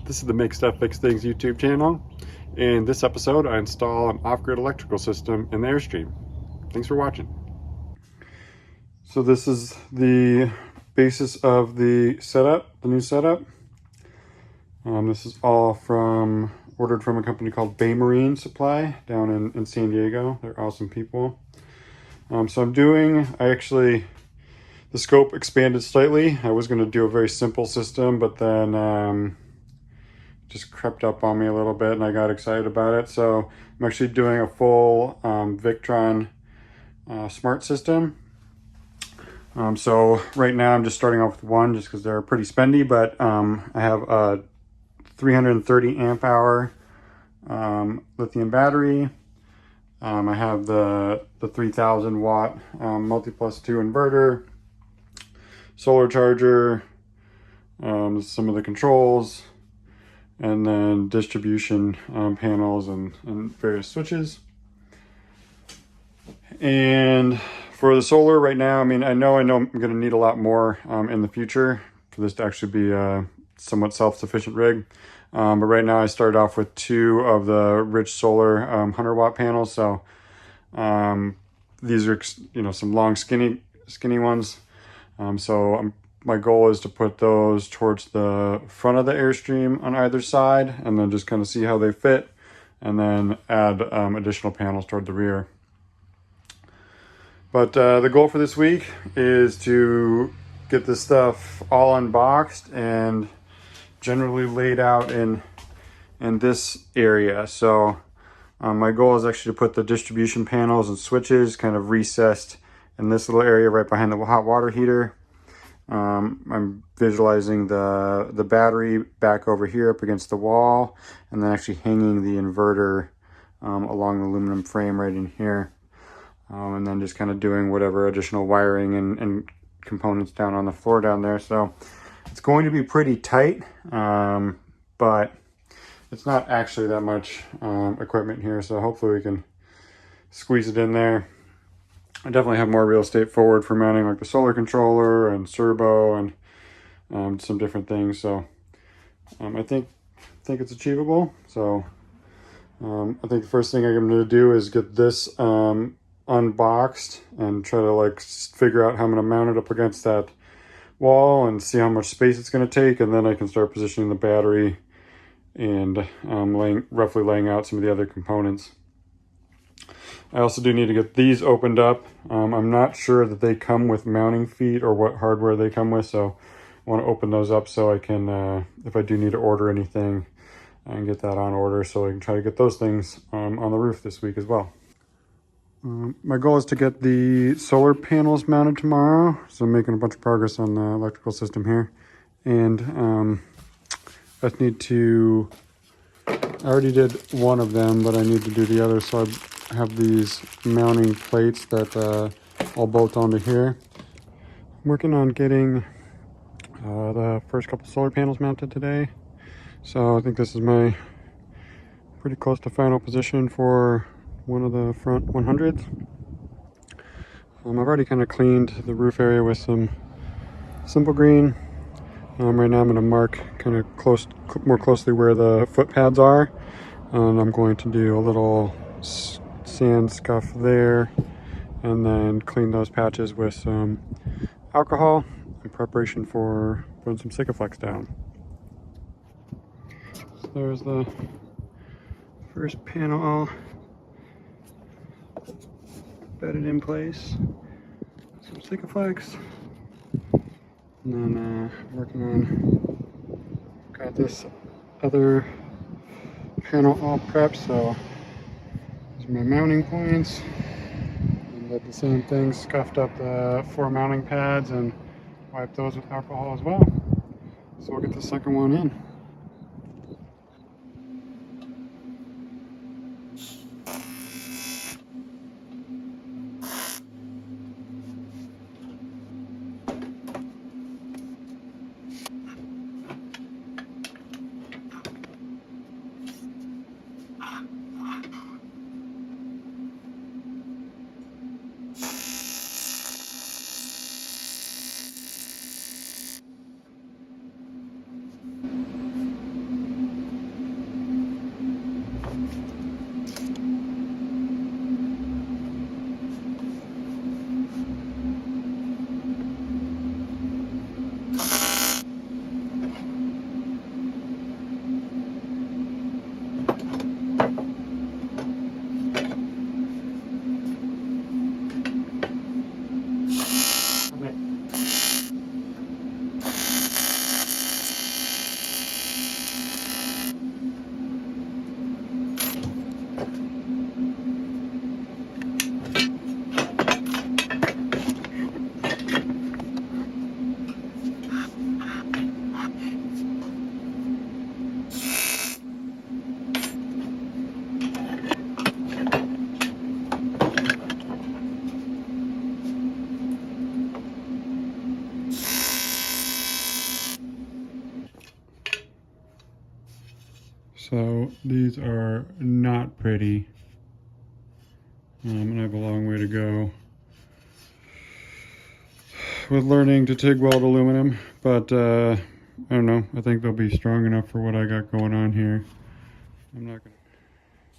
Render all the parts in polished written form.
This is the Make Stuff Fix Things YouTube channel. In this episode, I install an off-grid electrical system in the Airstream. Thanks for watching. So this is the basis of the setup, the new setup. This is all ordered from a company called Bay Marine Supply down in San Diego. They're awesome people. The scope expanded slightly. I was going to do a very simple system, but then just crept up on me a little bit and I got excited about it. So I'm actually doing a full Victron smart system. So right now I'm just starting off with one just because they're pretty spendy, but I have a 330 amp hour lithium battery. I have the 3000 watt multi-plus 2 inverter, solar charger, some of the controls, and then distribution panels and various switches. And for the solar right now, I know I'm going to need a lot more in the future for this to actually be a somewhat self-sufficient rig. But right now I started off with 2 of the Rich Solar 100 watt panels. So these are, some long skinny ones. My goal is to put those towards the front of the Airstream on either side and then just kind of see how they fit and then add additional panels toward the rear. But the goal for this week is to get this stuff all unboxed and generally laid out in this area. So my goal is actually to put the distribution panels and switches kind of recessed in this little area right behind the hot water heater. I'm visualizing the battery back over here up against the wall and then actually hanging the inverter along the aluminum frame right in here. And then just kind of doing whatever additional wiring and components down on the floor down there. So it's going to be pretty tight, but it's not actually that much equipment here. So hopefully we can squeeze it in there. I definitely have more real estate forward for mounting like the solar controller and servo and some different things. So I think it's achievable. So I think the first thing I'm going to do is get this unboxed and try to figure out how I'm going to mount it up against that wall and see how much space it's going to take, and then I can start positioning the battery and roughly laying out some of the other components. I also do need to get these opened up. I'm not sure that they come with mounting feet or what hardware they come with, so I want to open those up so I can, if I do need to order anything, and get that on order so I can try to get those things on the roof this week as well. My goal is to get the solar panels mounted tomorrow, so I'm making a bunch of progress on the electrical system here. And I already did one of them, but I need to do the other, so I have these mounting plates that I'll bolt onto here. I'm working on getting the first couple solar panels mounted today, so I think this is my pretty close to final position for one of the front 100s. I've already kind of cleaned the roof area with some simple green. Right now I'm going to mark kind of more closely where the foot pads are, and I'm going to do a little sand scuff there and then clean those patches with some alcohol in preparation for putting some Sikaflex down. So there's the first panel all bedded in place. Some Sikaflex. And then working on, got this other panel all prepped, so these are my mounting points. And did the same thing, scuffed up the 4 mounting pads and wiped those with alcohol as well. So we'll get the second one in. So these are not pretty. And I have a long way to go with learning to TIG weld aluminum, but I don't know. I think they'll be strong enough for what I got going on here. I'm not gonna.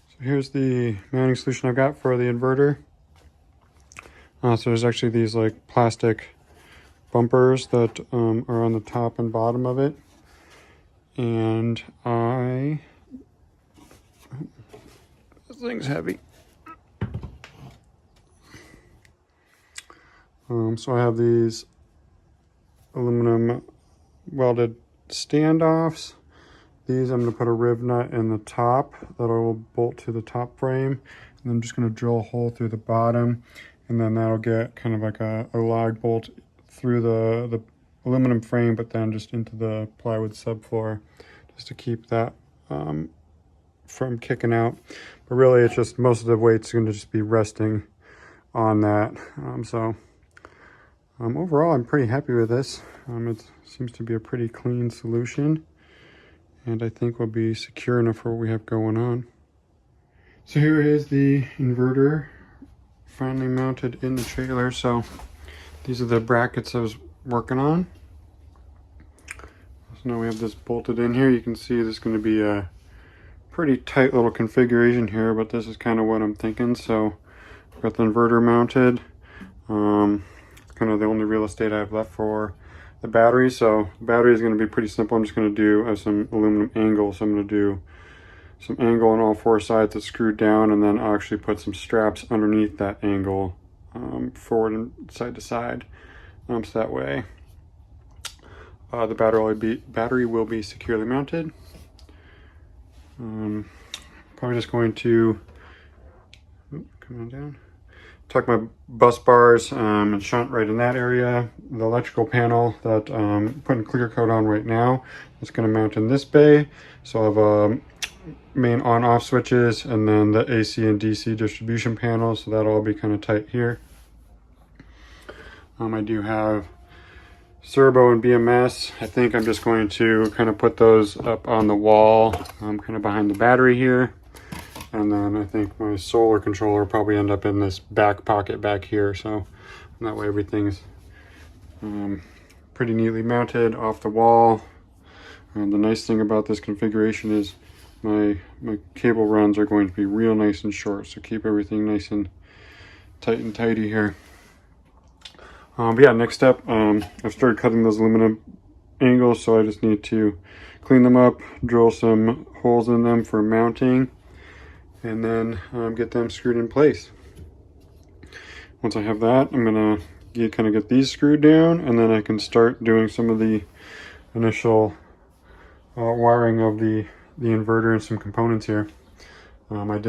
So here's the mounting solution I've got for the inverter. So there's actually these like plastic bumpers that are on the top and bottom of it, and this thing's heavy. So I have these aluminum welded standoffs. These I'm going to put a riv nut in the top that will bolt to the top frame, and I'm just going to drill a hole through the bottom, and then that'll get kind of like a lag bolt through the aluminum frame, but then just into the plywood subfloor, just to keep that from kicking out. But really, it's just most of the weight's going to just be resting on that. Overall, I'm pretty happy with this. It seems to be a pretty clean solution, and I think we'll be secure enough for what we have going on. So here is the inverter finally mounted in the trailer. So these are the brackets I was working on. So now we have this bolted in here. You can see this is going to be a pretty tight little configuration here, but this is kind of what I'm thinking. So I've got the inverter mounted. Kind of the only real estate I have left for the battery. So the battery is going to be pretty simple. I'm just going to do some aluminum angle. So I'm going to do some angle on all four sides that's screwed down, and then I'll actually put some straps underneath that angle, forward and side to side. So that way the battery will be securely mounted. Probably just going to come on down. Tuck my bus bars and shunt right in that area. The electrical panel that I'm putting clear coat on right now is going to mount in this bay. So I have main on-off switches, and then the AC and DC distribution panel. So that'll all be kind of tight here. I do have Serbo and BMS. I think I'm just going to kind of put those up on the wall, kind of behind the battery here. And then I think my solar controller will probably end up in this back pocket back here. So that way everything's pretty neatly mounted off the wall. The nice thing about this configuration is my cable runs are going to be real nice and short. So keep everything nice and tight and tidy here. But yeah, next step, I've started cutting those aluminum angles. So I just need to clean them up, drill some holes in them for mounting, and then get them screwed in place. Once I have that, I'm gonna kind of get these screwed down, and then I can start doing some of the initial wiring of the inverter and some components here. I'm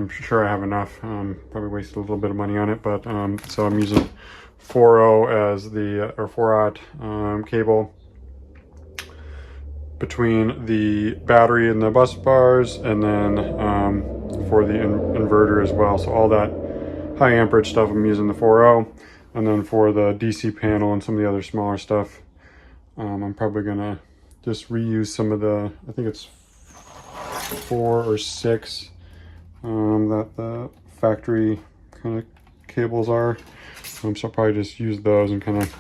sure I have enough. Probably wasted a little bit of money on it, but so I'm using 4.0 as the 4/0 cable between the battery and the bus bars, and then for the inverter as well. So all that high amperage stuff I'm using the 4.0, and then for the DC panel and some of the other smaller stuff, I'm probably gonna just reuse some of the, I think it's 4 or 6 that the factory kind of cables are. So I'll probably just use those, and kind of,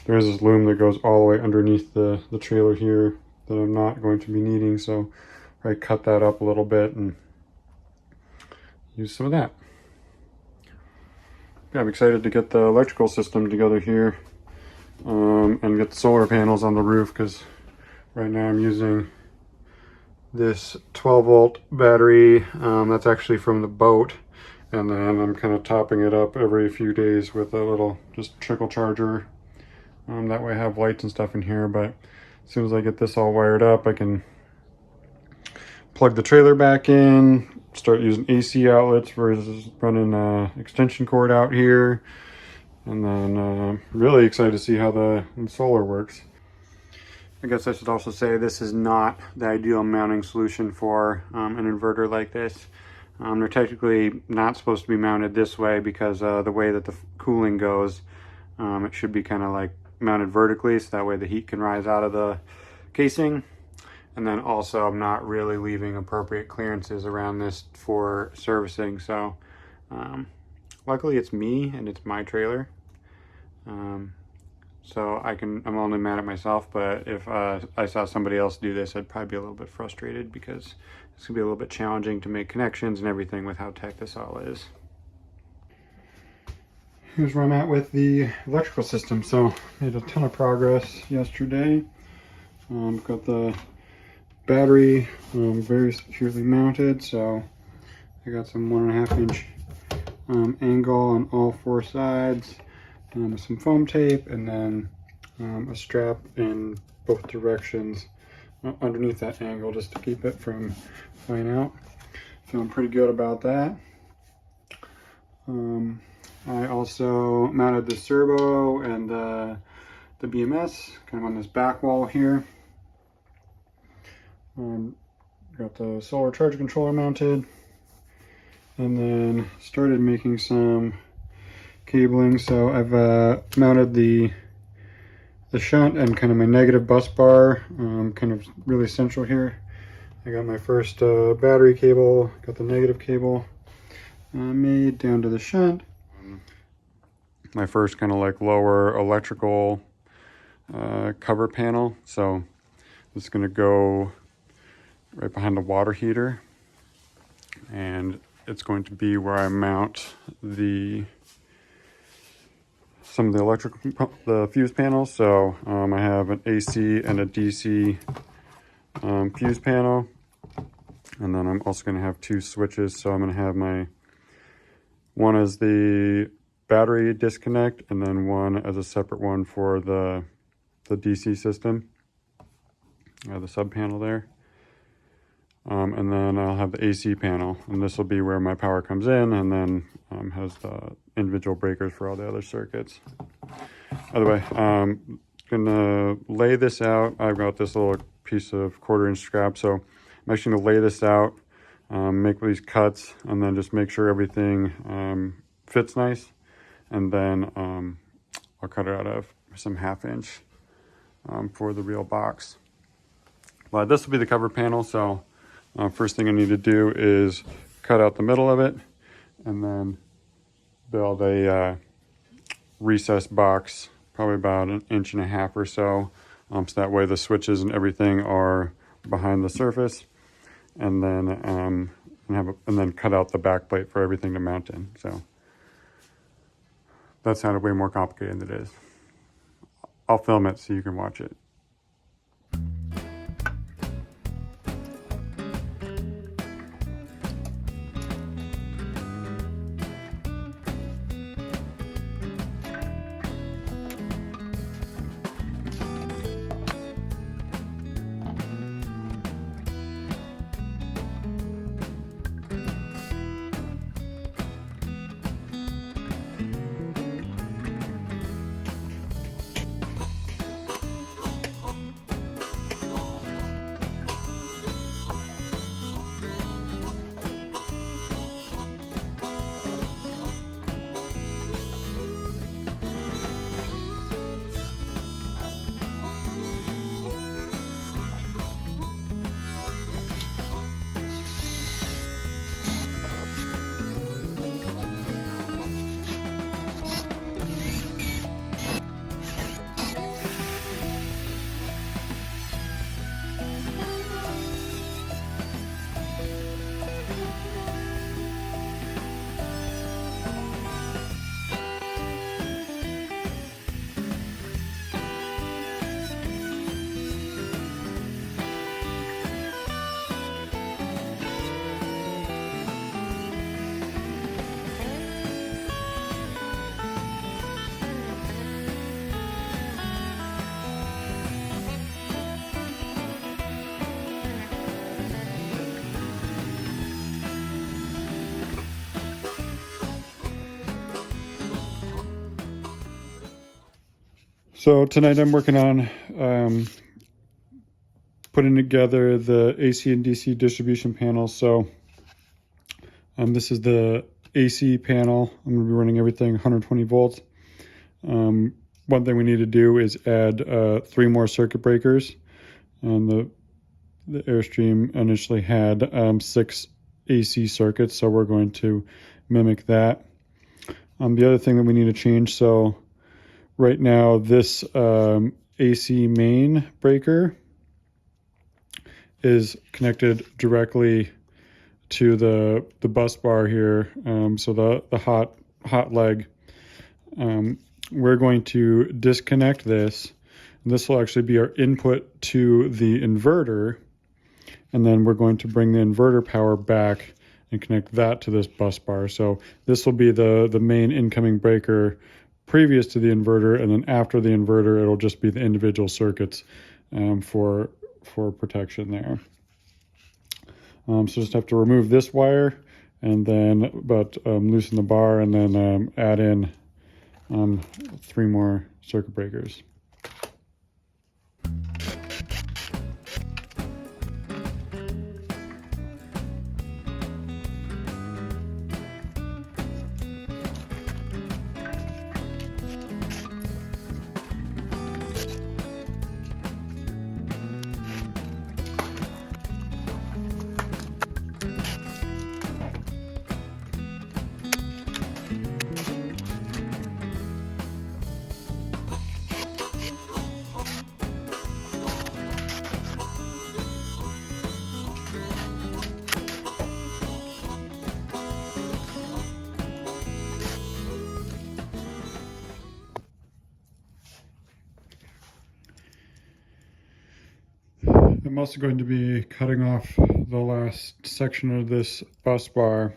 there's this loom that goes all the way underneath the trailer here that I'm not going to be needing, so I cut that up a little bit and use some of that. Yeah, I'm excited to get the electrical system together here, and get the solar panels on the roof, because right now I'm using this 12-volt battery that's actually from the boat, and then I'm kind of topping it up every few days with a little just trickle charger. That way I have lights and stuff in here, but as soon as I get this all wired up, I can plug the trailer back in, start using AC outlets versus running extension cord out here, and then really excited to see how the solar works. I guess I should also say this is not the ideal mounting solution for an inverter like this. They're technically not supposed to be mounted this way, because the way that the cooling goes, it should be kind of like mounted vertically, so that way the heat can rise out of the casing. And then also I'm not really leaving appropriate clearances around this for servicing. So luckily it's me and it's my trailer. So I'm only mad at myself, but if I saw somebody else do this, I'd probably be a little bit frustrated because it's gonna be a little bit challenging to make connections and everything with how tight this all is. Here's where I'm at with the electrical system. So made a ton of progress yesterday. Got the battery very securely mounted. So I got some 1.5 inch angle on all 4 sides. With some foam tape, and then a strap in both directions underneath that angle just to keep it from flying out. Feeling pretty good about that. I also mounted the servo and the BMS kind of on this back wall here. Got the solar charge controller mounted, and then started making some cabling. So I've mounted the shunt and kind of my negative bus bar kind of really central here. I got my first battery cable, got the negative cable made down to the shunt. My first kind of like lower electrical cover panel. So it's going to go right behind the water heater, and it's going to be where I mount some of the the fuse panels. So I have an AC and a DC fuse panel, and then I'm also going to have 2 switches. So I'm going to have one as the battery disconnect, and then one as a separate one for the DC system, the sub panel there. And then I'll have the AC panel, and this will be where my power comes in, and then has the individual breakers for all the other circuits. Other way, I'm gonna lay this out. I've got this little piece of 1/4 inch scrap, so I'm actually gonna lay this out, make these cuts, and then just make sure everything fits nice, and then I'll cut it out of some 1/2 inch for the real box. But this will be the cover panel, so first thing I need to do is cut out the middle of it, and then build a recessed box, probably about 1.5 inches or so. So that way the switches and everything are behind the surface, and then cut out the back plate for everything to mount in. So that sounded way more complicated than it is. I'll film it so you can watch it. So tonight I'm working on putting together the AC and DC distribution panels. So this is the AC panel. I'm going to be running everything 120 volts. One thing we need to do is add 3 more circuit breakers. The the Airstream initially had 6 AC circuits, so we're going to mimic that. The other thing that we need to change, so right now this AC main breaker is connected directly to the bus bar here, so the hot leg. We're going to disconnect this, and this will actually be our input to the inverter, and then we're going to bring the inverter power back and connect that to this bus bar. So this will be the main incoming breaker previous to the inverter, and then after the inverter it'll just be the individual circuits for protection there. So just have to remove this wire and then loosen the bar, and then add in 3 more circuit breakers. I'm also going to be cutting off the last section of this bus bar.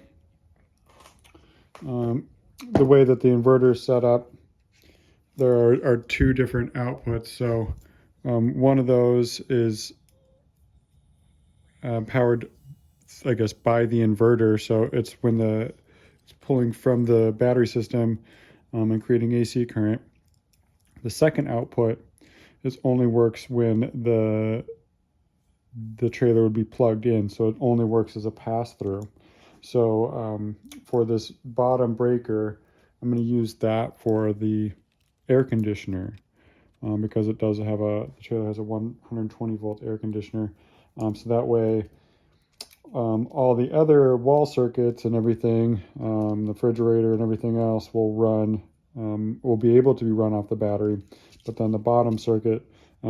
The way that the inverter is set up, there are 2 different outputs. So one of those is powered, I guess, by the inverter. So it's when it's pulling from the battery system and creating AC current. The second output only works when the trailer would be plugged in, so it only works as a pass-through. So for this bottom breaker, I'm going to use that for the air conditioner, because it does have the trailer has a 120 volt air conditioner. So that way all the other wall circuits and everything, the refrigerator and everything else will be able to be run off the battery, but then the bottom circuit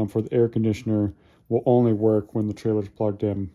for the air conditioner will only work when the trailer is plugged in.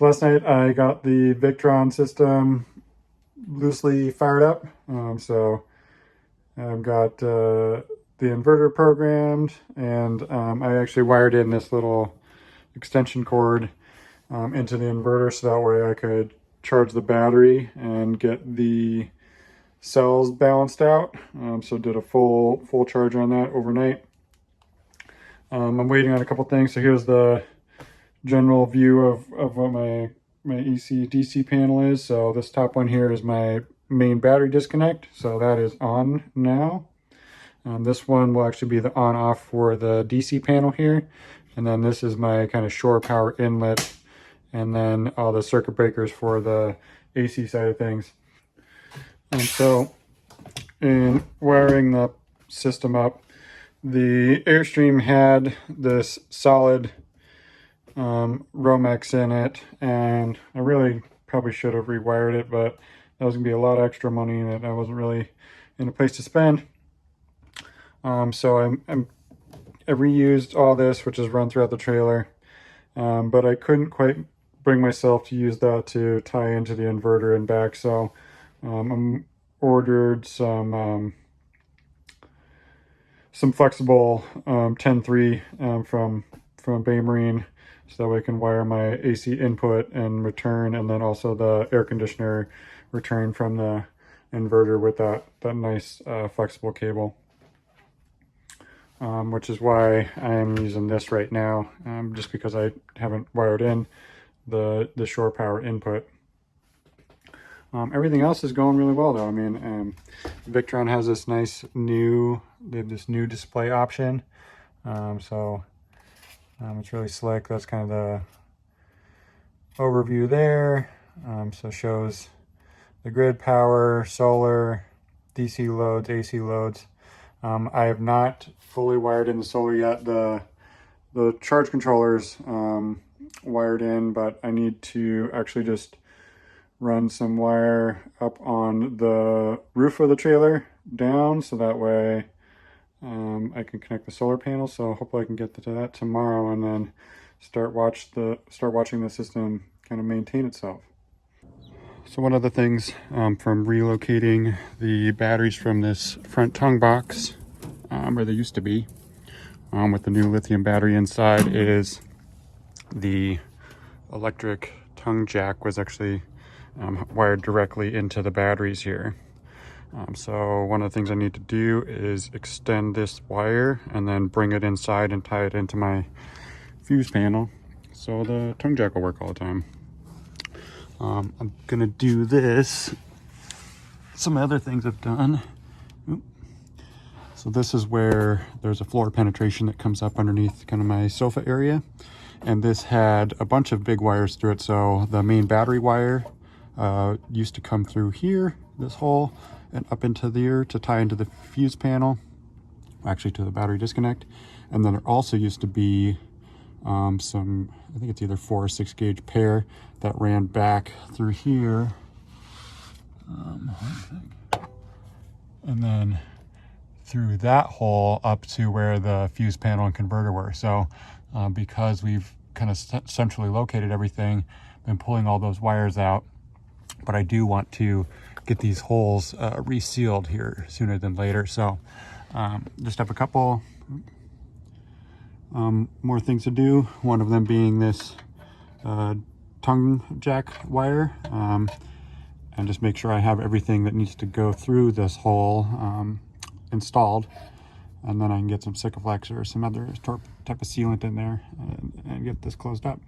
So last night I got the Victron system loosely fired up. So I've got the inverter programmed, and I actually wired in this little extension cord into the inverter so that way I could charge the battery and get the cells balanced out. So did a full charge on that overnight. I'm waiting on a couple things. So here's the general view of what my AC DC panel is. So this top one here is my main battery disconnect. So that is on now. This one will actually be the on off for the DC panel here. And then this is my kind of shore power inlet. And then all the circuit breakers for the AC side of things. And so in wiring the system up, the Airstream had this solid Romex in it, and I really probably should have rewired it, but that was gonna be a lot of extra money that I wasn't really in a place to spend. So I reused all this, which is run throughout the trailer, but I couldn't quite bring myself to use that to tie into the inverter and back. So I ordered some flexible 10-3 from Baymarine, so that way I can wire my AC input and return, and then also the air conditioner return from the inverter with that nice flexible cable. Which is why I'm using this right now, just because I haven't wired in the shore power input. Everything else is going really well though. I mean, Victron has this nice new, they have this new display option. So it's really slick. That's kind of the overview there. So it shows the grid power, solar, DC loads, AC loads. I have not fully wired in the solar yet. The charge controller's wired in, but I need to actually just run some wire up on the roof of the trailer down, so that way I can connect the solar panel. So hopefully I can get to that tomorrow, and then start watching the system kind of maintain itself. So one of the things from relocating the batteries from this front tongue box, where they used to be, with the new lithium battery inside, is the electric tongue jack was actually wired directly into the batteries here. So one of the things I need to do is extend this wire and then bring it inside and tie it into my fuse panel, so the tongue jack will work all the time. I'm gonna do this. Some other things I've done. So this is where there's a floor penetration that comes up underneath kind of my sofa area. And this had a bunch of big wires through it. So the main battery wire used to come through here, this hole, and up into there to tie into the fuse panel, actually to the battery disconnect. And then there also used to be some, I think it's either 4 or 6 gauge pair that ran back through here. And then through that hole up to where the fuse panel and converter were. So because we've kind of centrally located everything, been pulling all those wires out, but I do want to get these holes resealed here sooner than later. So just have a couple more things to do. One of them being this tongue jack wire, and just make sure I have everything that needs to go through this hole installed, and then I can get some Sikaflex or some other type of sealant in there and get this closed up.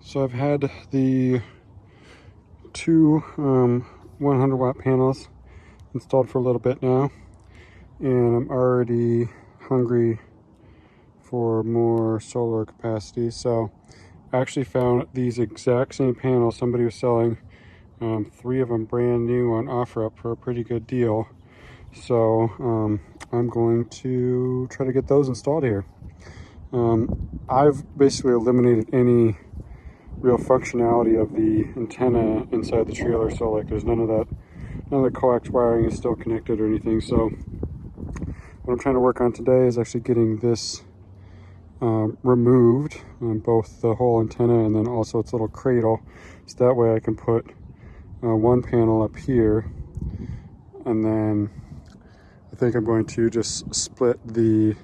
So I've had the two 100 watt panels installed for a little bit now, and I'm already hungry for more solar capacity. So I actually found these exact same panels. Somebody was selling 3 of them brand new on OfferUp for a pretty good deal. So I'm going to try to get those installed here. I've basically eliminated any real functionality of the antenna inside the trailer, so like there's none of the coax wiring is still connected or anything. So what I'm trying to work on today is actually getting this removed, both the whole antenna and then also its little cradle, so that way I can put one panel up here, and then I think I'm going to just split the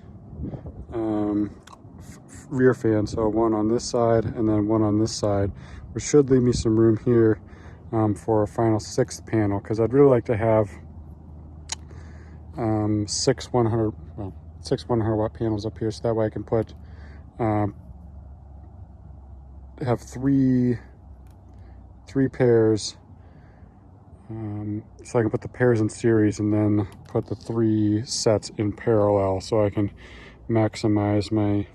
rear fan, so one on this side and then one on this side, which should leave me some room here for a final sixth panel, because I'd really like to have six 100 watt panels up here, so that way I can put have three pairs, so I can put the pairs in series and then put the 3 sets in parallel, so I can maximize my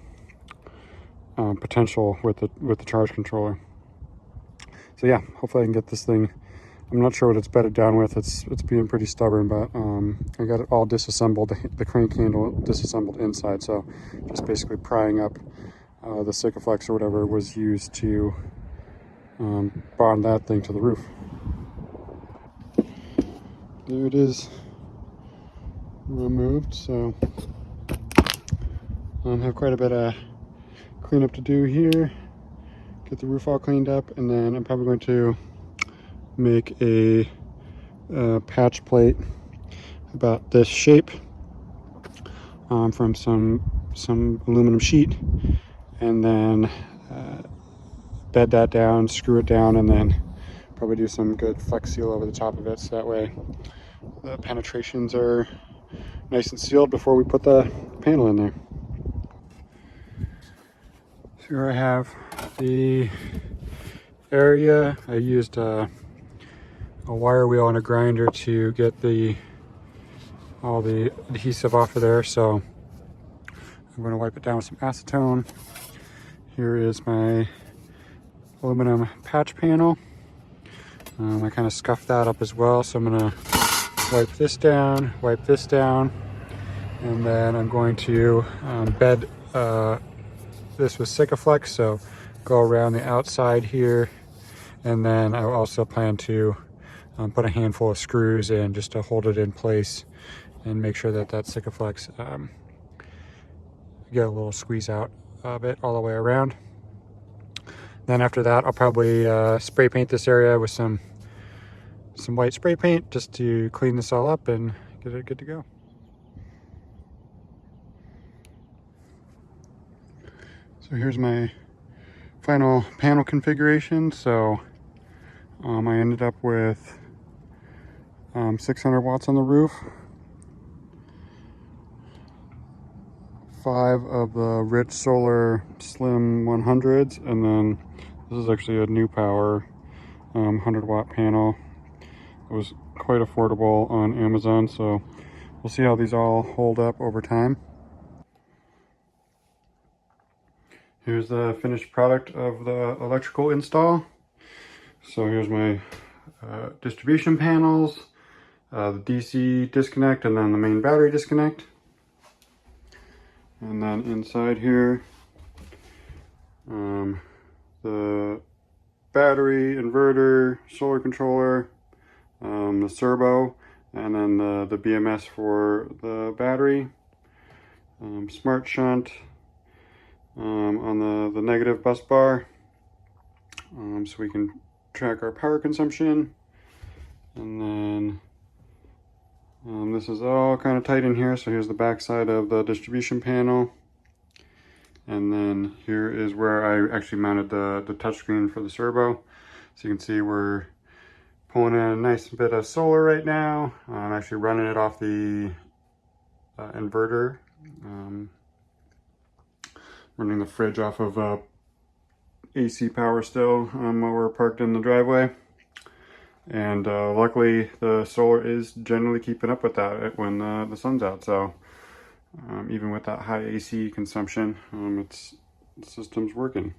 potential with the charge controller. So yeah, hopefully I can get this thing. I'm not sure what it's bedded down with. It's being pretty stubborn, but I got it all disassembled, the crank handle disassembled inside, so just basically prying up the Sikaflex or whatever was used to bond that thing to the roof. There it is, removed. So have quite a bit of cleanup to do here, get the roof all cleaned up, and then I'm probably going to make a patch plate about this shape from some aluminum sheet, and then bed that down, screw it down, and then probably do some good flex seal over the top of it, so that way the penetrations are nice and sealed before we put the panel in there. So here I have the area. I used a wire wheel and a grinder to get all the adhesive off of there, so I'm going to wipe it down with some acetone. Here is my aluminum patch panel. I kind of scuffed that up as well, so I'm going to wipe this down, and then I'm going to bed this with Sikaflex, so go around the outside here, and then I also plan to put a handful of screws in just to hold it in place and make sure that Sikaflex get a little squeeze out of it all the way around. Then after that, I'll probably spray paint this area with some white spray paint just to clean this all up and get it good to go. So here's my final panel configuration. So I ended up with 600 watts on the roof, 5 of the Rich Solar Slim 100s, and then this is actually a New Power 100 watt panel. It was quite affordable on Amazon, so we'll see how these all hold up over time. Here's the finished product of the electrical install. So here's my distribution panels, the DC disconnect, and then the main battery disconnect. And then inside here, the battery, inverter, solar controller, the servo, and then the BMS for the battery, smart shunt on the negative bus bar, so we can track our power consumption. And then this is all kind of tight in here, so here's the back side of the distribution panel. And then here is where I actually mounted the touchscreen for the servo. So you can see we're pulling in a nice bit of solar right now. I'm actually running it off the inverter. Running the fridge off of AC power still while we're parked in the driveway. And luckily the solar is generally keeping up with that when the sun's out. So even with that high AC consumption, the system's working.